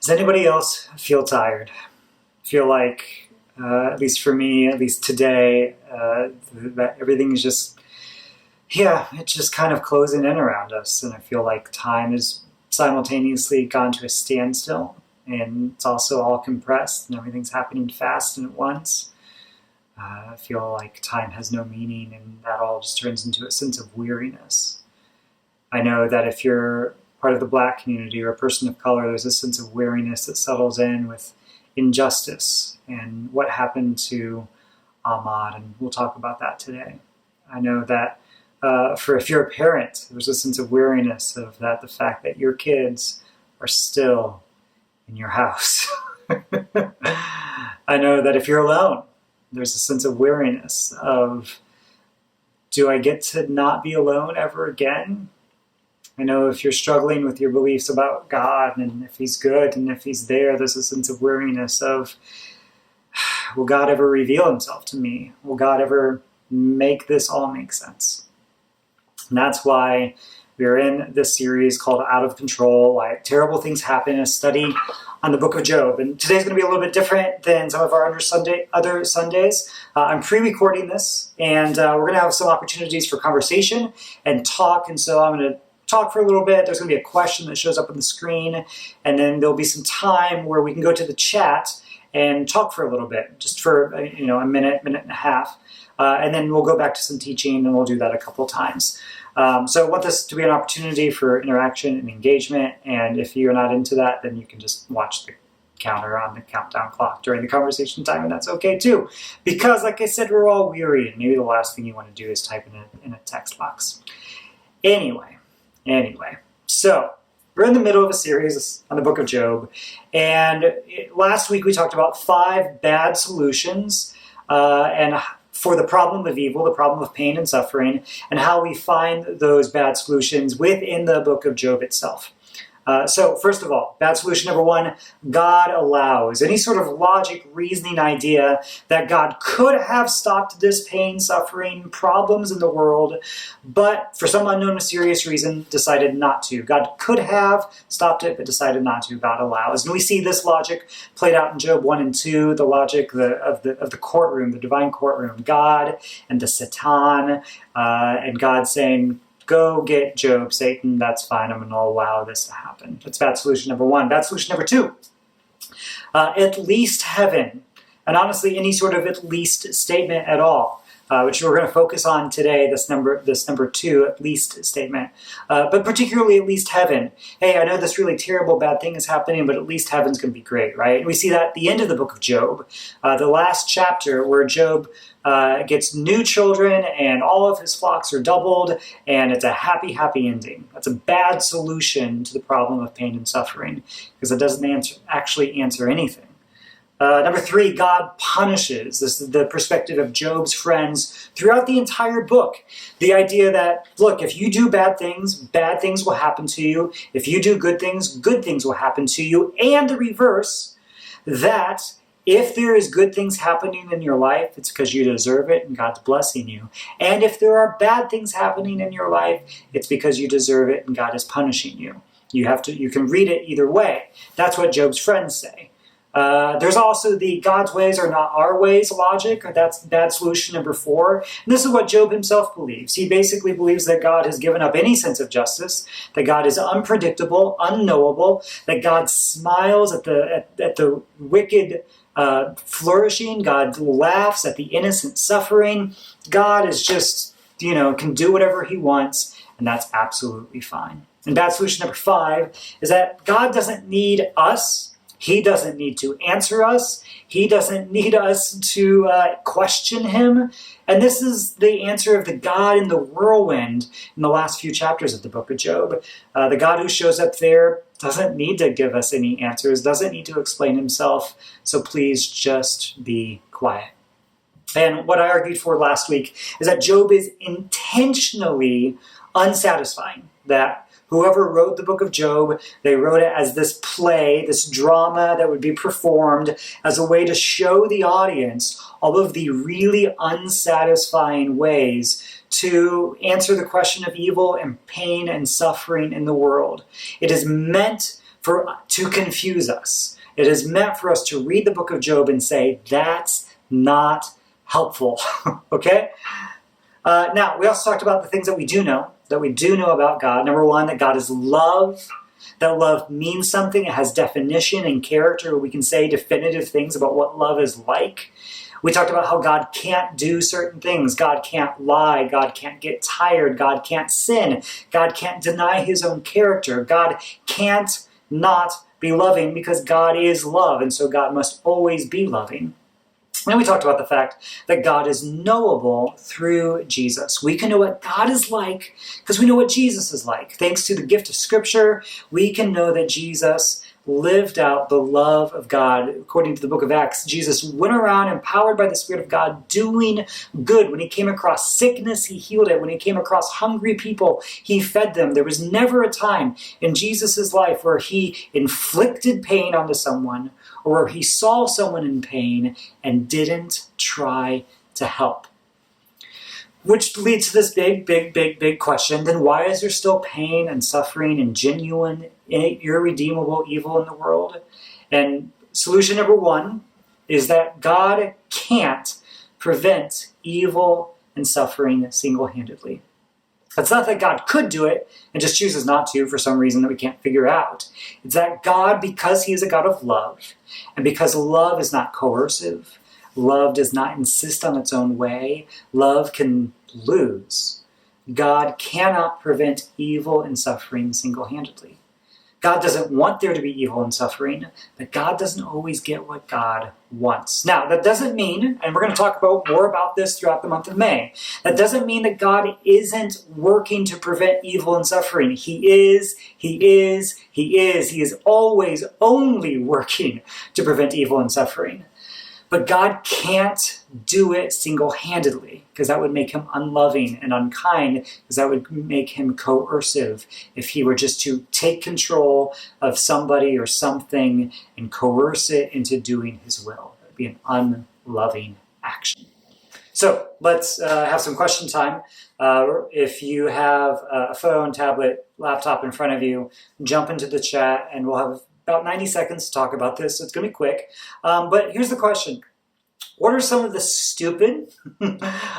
Does anybody else feel tired? Feel like, at least for me, at least today, that everything is just, it's just kind of closing in around us. And I feel like time has simultaneously gone to a standstill. And it's also all compressed and everything's happening fast and at once. I feel like time has no meaning, and that all just turns into a sense of weariness. I know that if you're part of the Black community or a person of color, there's a sense of weariness that settles in with injustice and what happened to Ahmaud, and we'll talk about that today. I know that if you're a parent, there's a sense of weariness of that, the fact that your kids are still in your house. I know that if you're alone, there's a sense of weariness of, do I get to not be alone ever again? I know if you're struggling with your beliefs about God and if he's good and if he's there, there's a sense of weariness of, will God ever reveal himself to me? Will God ever make this all make sense? And that's why we're in this series called Out of Control, Why Terrible Things Happen, a study on the book of Job. And today's going to be a little bit different than some of our other Sundays. I'm pre-recording this, and we're going to have some opportunities for conversation and talk. And so I'm going to talk for a little bit. There's going to be a question that shows up on the screen, and then there'll be some time where we can go to the chat and talk for a little bit, just for a minute and a half. And then we'll go back to some teaching, and we'll do that a couple times. So I want this to be an opportunity for interaction and engagement, and if you're not into that, then you can just watch the counter on the countdown clock during the conversation time, and that's okay too. Because, like I said, we're all weary, and maybe the last thing you want to do is type in a text box. Anyway, so we're in the middle of a series on the book of Job, and last week we talked about 5 bad solutions, and for the problem of evil, the problem of pain and suffering, and how we find those bad solutions within the book of Job itself. So first of all, bad solution number 1, God allows. Any sort of logic, reasoning idea that God could have stopped this pain, suffering, problems in the world, but for some unknown mysterious reason decided not to. God could have stopped it, but decided not to. God allows. And we see this logic played out in Job 1 and 2, the logic of the courtroom, the divine courtroom, God and the Satan, and God saying, go get Job, Satan, that's fine, I'm going to allow this to happen. That's bad solution number 1. Bad solution number 2, at least heaven. And honestly, any sort of at least statement at all, which we're going to focus on today, this number 2, at least statement. But particularly at least heaven. Hey, I know this really terrible bad thing is happening, but at least heaven's going to be great, right? And we see that at the end of the book of Job, the last chapter where Job gets new children and all of his flocks are doubled, and it's a happy ending. That's a bad solution to the problem of pain and suffering because it doesn't actually answer anything. Number 3, God punishes. This is the perspective of Job's friends throughout the entire book. The idea that, look, if you do bad things will happen to you. If you do good things will happen to you. And the reverse, that if there is good things happening in your life, it's because you deserve it and God's blessing you. And if there are bad things happening in your life, it's because you deserve it and God is punishing you. You can read it either way. That's what Job's friends say. There's also the God's ways are not our ways logic. That's bad solution number 4. And this is what Job himself believes. He basically believes that God has given up any sense of justice, that God is unpredictable, unknowable, that God smiles at the wicked flourishing. God laughs at the innocent suffering. God is just, can do whatever he wants, and that's absolutely fine. And bad solution number 5 is that God doesn't need us. He doesn't need to answer us. He doesn't need us to question him. And this is the answer of the God in the whirlwind in the last few chapters of the book of Job. The God who shows up there doesn't need to give us any answers, doesn't need to explain himself. So please just be quiet. And what I argued for last week is that Job is intentionally unsatisfying, that whoever wrote the book of Job, they wrote it as this play, this drama that would be performed as a way to show the audience all of the really unsatisfying ways to answer the question of evil and pain and suffering in the world. It is meant to confuse us. It is meant for us to read the book of Job and say, that's not helpful. Okay? Now, we also talked about the things that we do know about God. Number one, that God is love. That love means something. It has definition and character. We can say definitive things about what love is like. We talked about how God can't do certain things. God can't lie. God can't get tired. God can't sin. God can't deny his own character. God can't not be loving because God is love, and so God must always be loving. And we talked about the fact that God is knowable through Jesus. We can know what God is like because we know what Jesus is like. Thanks to the gift of Scripture, we can know that Jesus lived out the love of God. According to the book of Acts, Jesus went around empowered by the Spirit of God doing good. When he came across sickness, he healed it. When he came across hungry people, he fed them. There was never a time in Jesus' life where he inflicted pain onto someone or where he saw someone in pain and didn't try to help. Which leads to this big question. Then why is there still pain and suffering and genuine, irredeemable evil in the world? And solution number one is that God can't prevent evil and suffering single-handedly. It's not that God could do it and just chooses not to for some reason that we can't figure out. It's that God, because he is a God of love, and because love is not coercive, love does not insist on its own way, love can lose. God cannot prevent evil and suffering single-handedly. God doesn't want there to be evil and suffering, but God doesn't always get what God wants. Now, that doesn't mean, and we're going to talk more about this throughout the month of May, that doesn't mean that God isn't working to prevent evil and suffering. He is always only working to prevent evil and suffering. But God can't do it single-handedly, because that would make him unloving and unkind, because that would make him coercive if he were just to take control of somebody or something and coerce it into doing his will. That would be an unloving action. So let's have some question time. If you have a phone, tablet, laptop in front of you, jump into the chat and we'll have about 90 seconds to talk about this, so it's going to be quick. But here's the question. What are some of the stupid,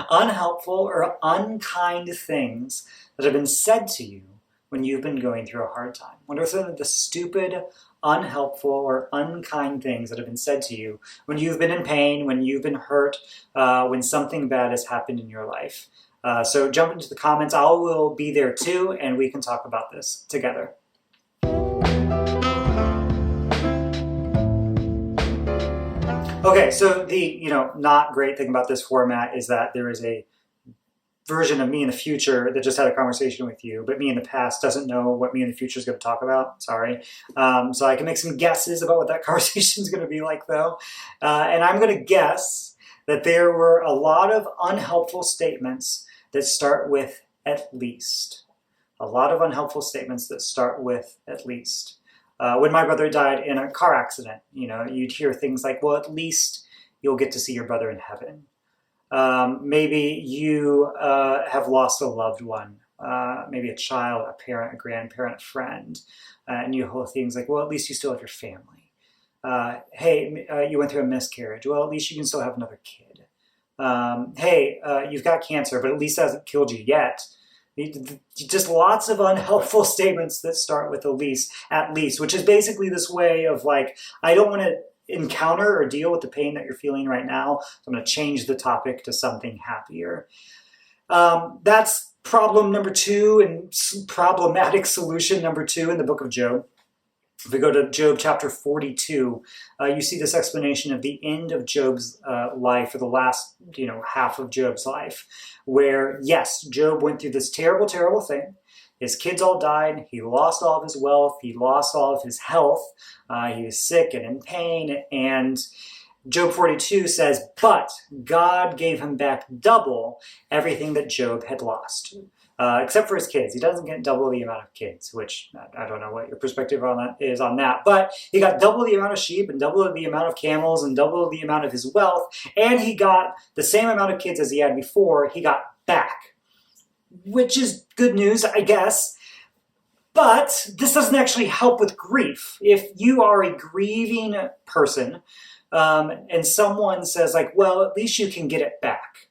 unhelpful, or unkind things that have been said to you when you've been going through a hard time? What are some of the stupid, unhelpful, or unkind things that have been said to you when you've been in pain, when you've been hurt, when something bad has happened in your life? So jump into the comments. I will be there too, and we can talk about this together. Okay, so the not great thing about this format is that there is a version of me in the future that just had a conversation with you, but me in the past doesn't know what me in the future is going to talk about. Sorry. So I can make some guesses about what that conversation is going to be like, though. And I'm going to guess that there were a lot of unhelpful statements that start with "at least." A lot of unhelpful statements that start with "at least." When my brother died in a car accident, you'd hear things like, well, at least you'll get to see your brother in heaven. Maybe you have lost a loved one, maybe a child, a parent, a grandparent, a friend, and you hear things like, well, at least you still have your family. Hey, you went through a miscarriage. Well, at least you can still have another kid. Hey, you've got cancer, but at least it hasn't killed you yet. Just lots of unhelpful statements that start with at least, which is basically this way of like, I don't want to encounter or deal with the pain that you're feeling right now, so I'm going to change the topic to something happier. That's problem number 2 and problematic solution number 2 in the book of Job. If we go to Job chapter 42, you see this explanation of the end of Job's life, or the last half of Job's life, where, yes, Job went through this terrible, terrible thing. His kids all died. He lost all of his wealth. He lost all of his health. He was sick and in pain. And Job 42 says, but God gave him back double everything that Job had lost. Except for his kids. He doesn't get double the amount of kids, which I don't know what your perspective is on that. But he got double the amount of sheep and double the amount of camels and double the amount of his wealth. And he got the same amount of kids as he had before. He got back, which is good news, I guess. But this doesn't actually help with grief. If you are a grieving person, and someone says like, well, at least you can get it back.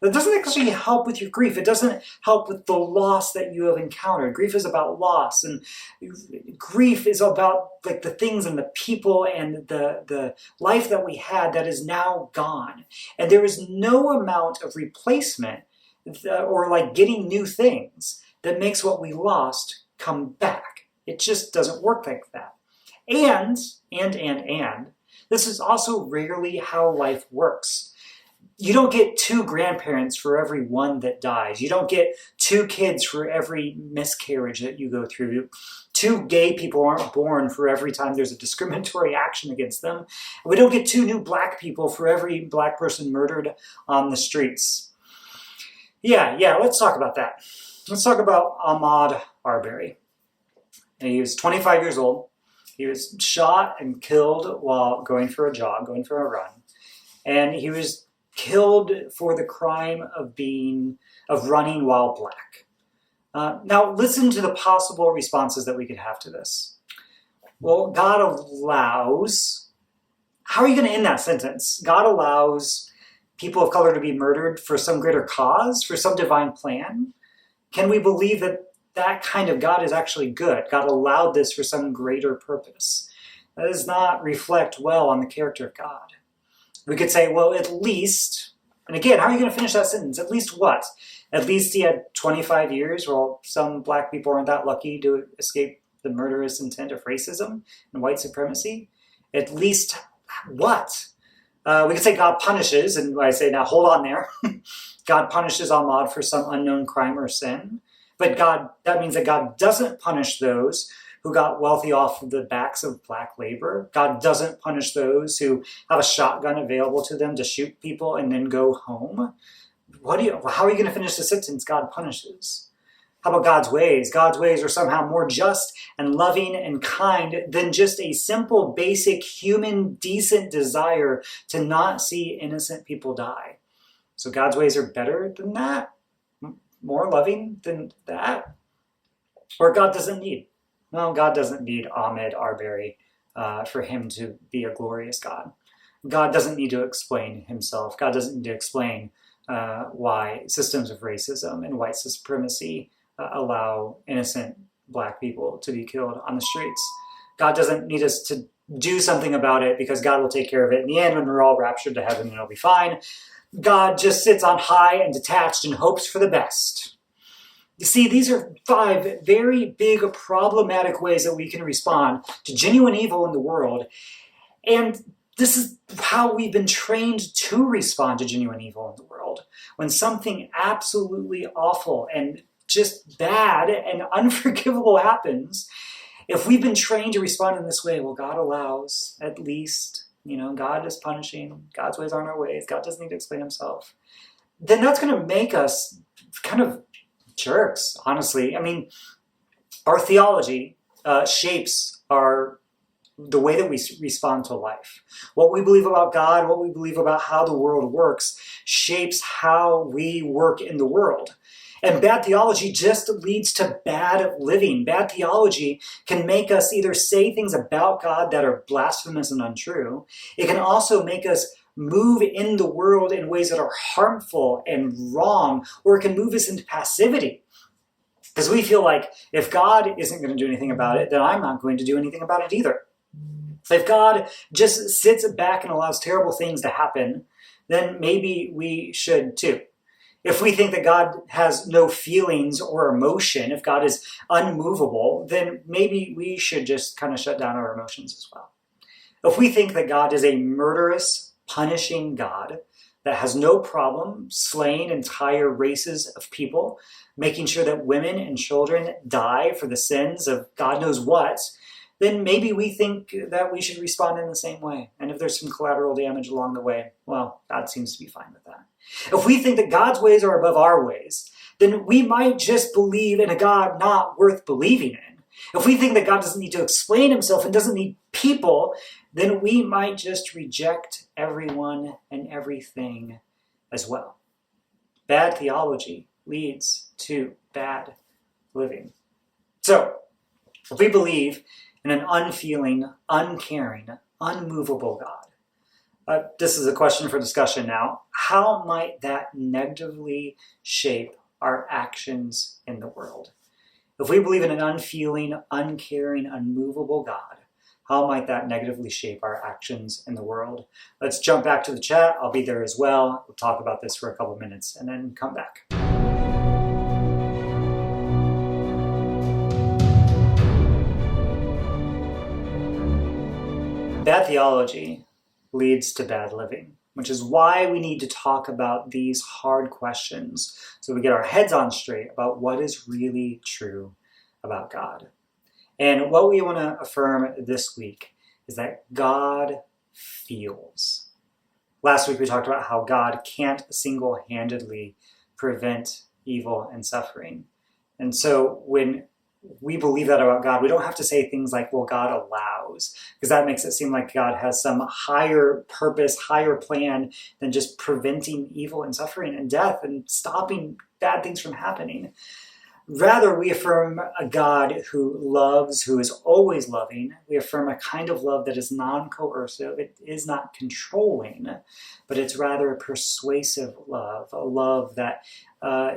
That doesn't actually help with your grief. It doesn't help with the loss that you have encountered. Grief is about loss, and grief is about like the things and the people and the life that we had that is now gone. And there is no amount of replacement or like getting new things that makes what we lost come back. It just doesn't work like that. And this is also rarely how life works. You don't get 2 grandparents for every one that dies. You don't get 2 kids for every miscarriage that you go through. 2 gay people aren't born for every time there's a discriminatory action against them. We don't get 2 new black people for every black person murdered on the streets. Yeah, let's talk about that. Let's talk about Ahmaud Arbery. He was 25 years old. He was shot and killed while going for a jog, going for a run. And he was killed for the crime of running while black. Now, listen to the possible responses that we could have to this. Well, God allows... How are you going to end that sentence? God allows people of color to be murdered for some greater cause, for some divine plan? Can we believe that that kind of God is actually good? God allowed this for some greater purpose. That does not reflect well on the character of God. We could say, well, at least, and again, how are you going to finish that sentence? At least what? At least he had 25 years. Well, some black people aren't that lucky to escape the murderous intent of racism and white supremacy. At least what? We could say God punishes, and I say, now hold on there. God punishes Ahmaud for some unknown crime or sin. But that means that God doesn't punish those who got wealthy off of the backs of black labor. God doesn't punish those who have a shotgun available to them to shoot people and then go home. How are you going to finish the sentence? God punishes. How about God's ways? God's ways are somehow more just and loving and kind than just a simple, basic, human, decent desire to not see innocent people die. So God's ways are better than that? More loving than that? Or God doesn't need? Well, God doesn't need Ahmaud Arbery for him to be a glorious God. God doesn't need to explain himself. God doesn't need to explain why systems of racism and white supremacy allow innocent black people to be killed on the streets. God doesn't need us to do something about it because God will take care of it in the end when we're all raptured to heaven and it'll be fine. God just sits on high and detached and hopes for the best. You see, these are 5 very big problematic ways that we can respond to genuine evil in the world. And this is how we've been trained to respond to genuine evil in the world. When something absolutely awful and just bad and unforgivable happens, if we've been trained to respond in this way, well, God allows, at least, God is punishing, God's ways aren't our ways, God doesn't need to explain himself, then that's going to make us kind of jerks, honestly. I mean, our theology shapes the way that we respond to life. What we believe about God, what we believe about how the world works, shapes how we work in the world. And bad theology just leads to bad living. Bad theology can make us either say things about God that are blasphemous and untrue. It can also make us move in the world in ways that are harmful and wrong, or it can move us into passivity. Because we feel like if God isn't going to do anything about it, then I'm not going to do anything about it either. If God just sits back and allows terrible things to happen, then maybe we should too. If we think that God has no feelings or emotion, if God is unmovable, then maybe we should just kind of shut down our emotions as well. If we think that God is a murderous, punishing God that has no problem slaying entire races of people, making sure that women and children die for the sins of God knows what, then maybe we think that we should respond in the same way. And if there's some collateral damage along the way, well, God seems to be fine with that. If we think that God's ways are above our ways, then we might just believe in a God not worth believing in. If we think that God doesn't need to explain himself and doesn't need people, then we might just reject everyone and everything as well. Bad theology leads to bad living. So, If we believe in an unfeeling, uncaring, unmovable God, this is a question for discussion now. How might that negatively shape our actions in the world? If we believe in an unfeeling, uncaring, unmovable God, how might that negatively shape our actions in the world? Let's jump back to the chat. I'll be there as well. We'll talk about this for a couple minutes and then come back. Bad theology leads to bad living, which is why we need to talk about these hard questions so we get our heads on straight about what is really true about God. And what we want to affirm this week is that God feels. Last week we talked about how God can't single-handedly prevent evil and suffering. And so when we believe that about God, we don't have to say things like, well, God allows, because that makes it seem like God has some higher purpose, higher plan than just preventing evil and suffering and death and stopping bad things from happening. Rather, we affirm a God who loves, who is always loving. We affirm a kind of love that is non-coercive. It is not controlling, but it's rather a persuasive love, a love that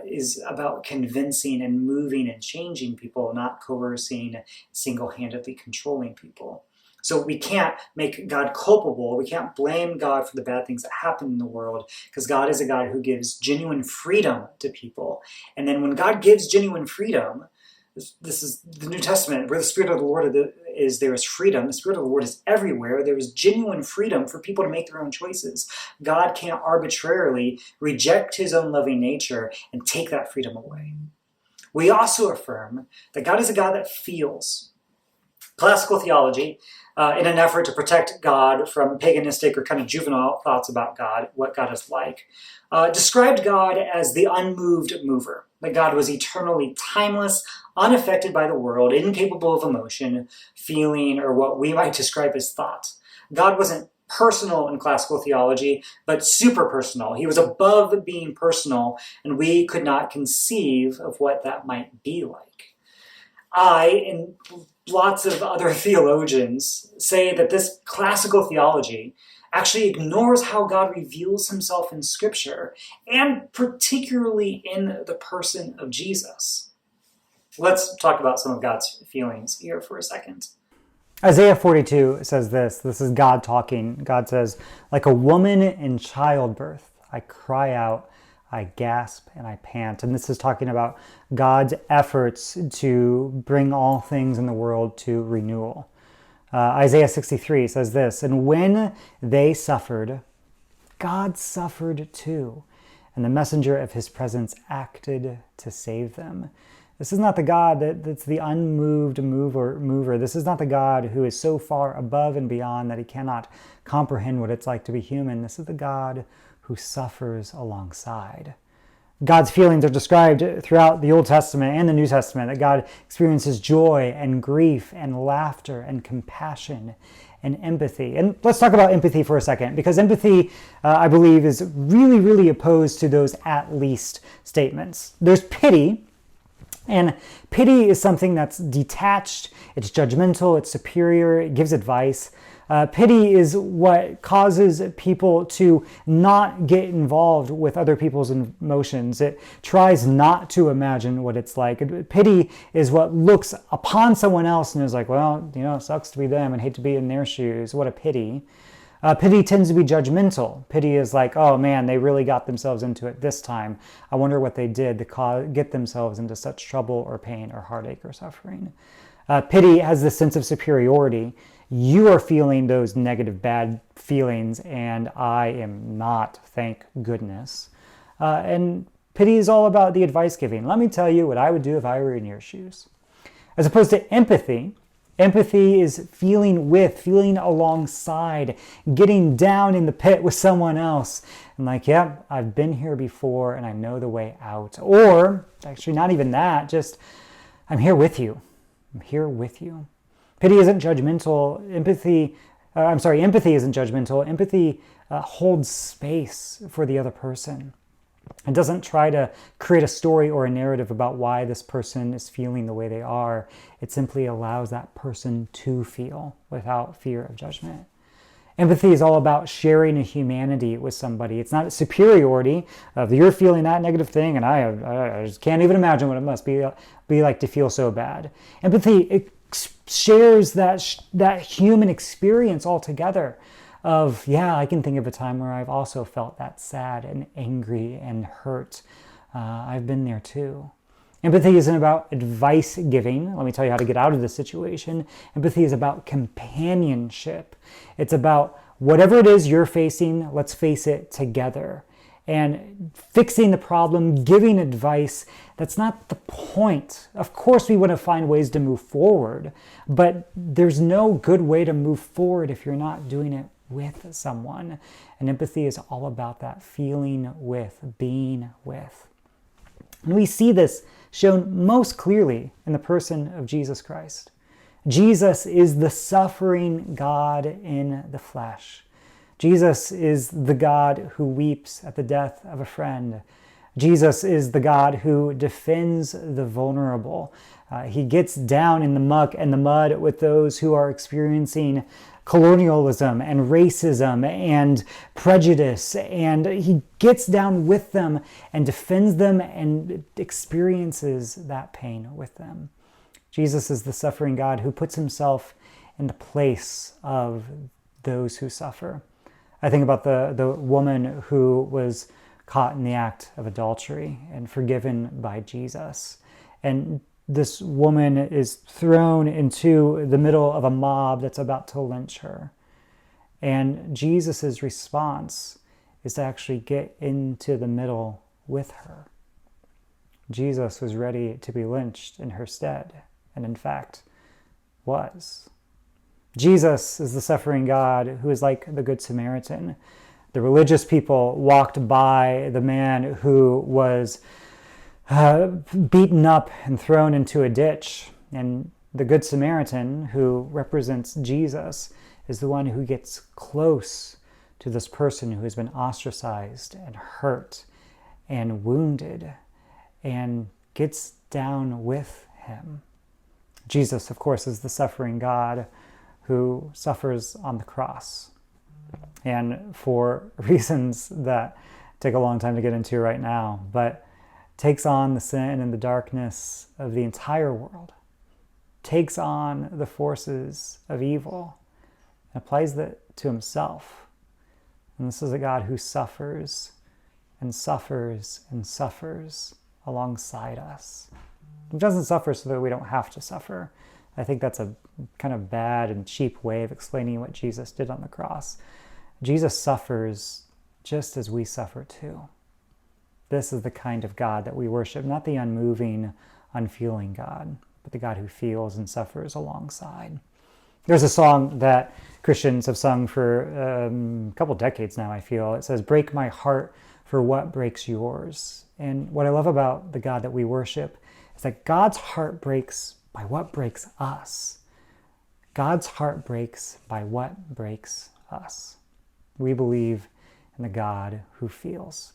is about convincing and moving and changing people, not coercing, single-handedly controlling people. So we can't make God culpable. We can't blame God for the bad things that happen in the world, because God is a God who gives genuine freedom to people. And then when God gives genuine freedom, this is the New Testament, where the Spirit of the Lord is, there is freedom. The Spirit of the Lord is everywhere. There is genuine freedom for people to make their own choices. God can't arbitrarily reject his own loving nature and take that freedom away. We also affirm that God is a God that feels. Classical theology, in an effort to protect God from paganistic or kind of juvenile thoughts about God, what God is like, described God as the unmoved mover, that God was eternally timeless, unaffected by the world, incapable of emotion, feeling, or what we might describe as thought. God wasn't personal in classical theology, but super personal. He was above being personal, and we could not conceive of what that might be like. And lots of other theologians say that this classical theology actually ignores how God reveals himself in Scripture, and particularly in the person of Jesus. Let's talk about some of God's feelings here for a second. Isaiah 42 says this. This is God talking. God says, like a woman in childbirth, I cry out, I gasp, and I pant. And this is talking about God's efforts to bring all things in the world to renewal. Isaiah 63 says this, and when they suffered, God suffered too, and the messenger of his presence acted to save them. This is not the God that's the unmoved mover. This is not the God who is so far above and beyond that he cannot comprehend what it's like to be human. This is the God who suffers alongside. God's feelings are described throughout the Old Testament and the New Testament, that God experiences joy and grief and laughter and compassion and empathy. And let's talk about empathy for a second, because empathy, I believe, is really, really opposed to those at least statements. There's pity, and pity is something that's detached, it's judgmental, it's superior, it gives advice. Pity is what causes people to not get involved with other people's emotions. It tries not to imagine what it's like. Pity is what looks upon someone else and is like, well, it sucks to be them and hate to be in their shoes. What a pity. Pity tends to be judgmental. Pity is like, oh man, they really got themselves into it this time. I wonder what they did to get themselves into such trouble or pain or heartache or suffering. Pity has this sense of superiority. You are feeling those negative, bad feelings, and I am not, thank goodness. And pity is all about the advice giving. Let me tell you what I would do if I were in your shoes. As opposed to empathy, empathy is feeling with, feeling alongside, getting down in the pit with someone else. And like, yeah, I've been here before and I know the way out. Or, actually not even that, just, I'm here with you. I'm here with you. Pity isn't judgmental. Empathy isn't judgmental. Empathy holds space for the other person. It doesn't try to create a story or a narrative about why this person is feeling the way they are. It simply allows that person to feel without fear of judgment. Empathy is all about sharing a humanity with somebody. It's not a superiority of you're feeling that negative thing and I just can't even imagine what it must be like to feel so bad. Empathy shares that human experience altogether of, yeah, I can think of a time where I've also felt that sad and angry and hurt. I've been there too. Empathy isn't about advice giving. Let me tell you how to get out of this situation. Empathy is about companionship. It's about whatever it is you're facing, let's face it together. And fixing the problem, giving advice, that's not the point. Of course, we want to find ways to move forward, but there's no good way to move forward if you're not doing it with someone. And empathy is all about that feeling with, being with. And we see this shown most clearly in the person of Jesus Christ. Jesus is the suffering God in the flesh. Jesus is the God who weeps at the death of a friend. Jesus is the God who defends the vulnerable. He gets down in the muck and the mud with those who are experiencing colonialism and racism and prejudice, and he gets down with them and defends them and experiences that pain with them. Jesus is the suffering God who puts himself in the place of those who suffer. I think about the woman who was caught in the act of adultery and forgiven by Jesus. And this woman is thrown into the middle of a mob that's about to lynch her. And Jesus' response is to actually get into the middle with her. Jesus was ready to be lynched in her stead, and in fact, was. Jesus is the suffering God who is like the Good Samaritan. The religious people walked by the man who was beaten up and thrown into a ditch. And the Good Samaritan, who represents Jesus, is the one who gets close to this person who has been ostracized and hurt and wounded and gets down with him. Jesus, of course, is the suffering God who suffers on the cross. And for reasons that take a long time to get into right now, but takes on the sin and the darkness of the entire world, takes on the forces of evil, and applies that to himself. And this is a God who suffers and suffers and suffers alongside us. He doesn't suffer so that we don't have to suffer. I think that's a kind of bad and cheap way of explaining what Jesus did on the cross. Jesus suffers just as we suffer too. This is the kind of God that we worship, not the unmoving, unfeeling God, but the God who feels and suffers alongside. There's a song that Christians have sung for a couple decades now, I feel. It says, "Break my heart for what breaks yours." And what I love about the God that we worship is that God's heart breaks by what breaks us. God's heart breaks by what breaks us. We believe in the God who feels.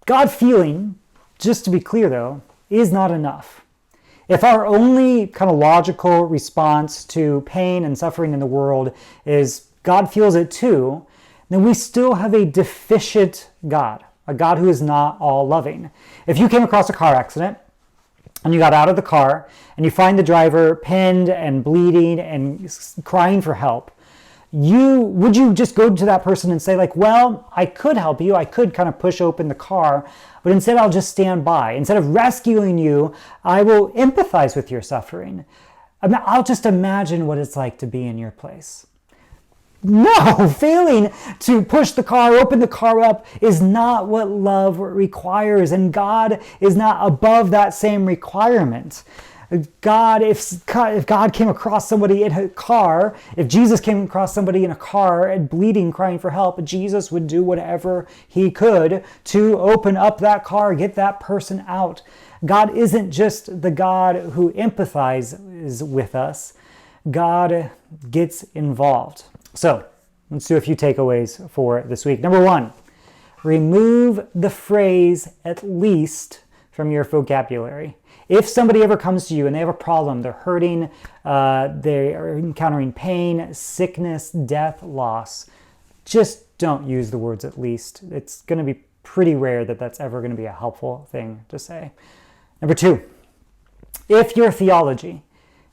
God feeling, just to be clear though, is not enough. If our only kind of logical response to pain and suffering in the world is God feels it too, then we still have a deficient God, a God who is not all loving. If you came across a car accident and you got out of the car and you find the driver pinned and bleeding and crying for help, would you just go to that person and say like, well, I could help you. I could kind of push open the car, but instead I'll just stand by. Instead of rescuing you, I will empathize with your suffering. I'll just imagine what it's like to be in your place. No, failing to push the car, open the car up is not what love requires, and God is not above that same requirement. If God came across somebody in a car, if Jesus came across somebody in a car and bleeding, crying for help, Jesus would do whatever he could to open up that car, get that person out. God isn't just the God who empathizes with us. God gets involved. So let's do a few takeaways for this week. Number one, Remove the phrase "at least" from your vocabulary. If somebody ever comes to you and they have a problem, they're hurting, they are encountering pain, sickness, death, loss, just don't use the words "at least." It's going to be pretty rare that that's ever going to be a helpful thing to say. Number 2, if your theology,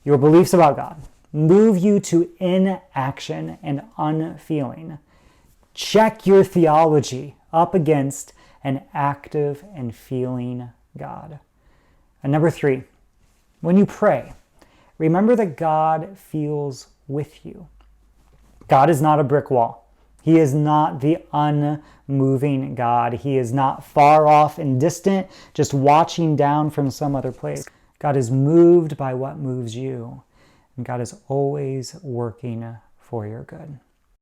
your beliefs about God, move you to inaction and unfeeling, check your theology up against an active and feeling God. And number 3, when you pray, remember that God feels with you. God is not a brick wall. He is not the unmoving God. He is not far off and distant, just watching down from some other place. God is moved by what moves you. And God is always working for your good.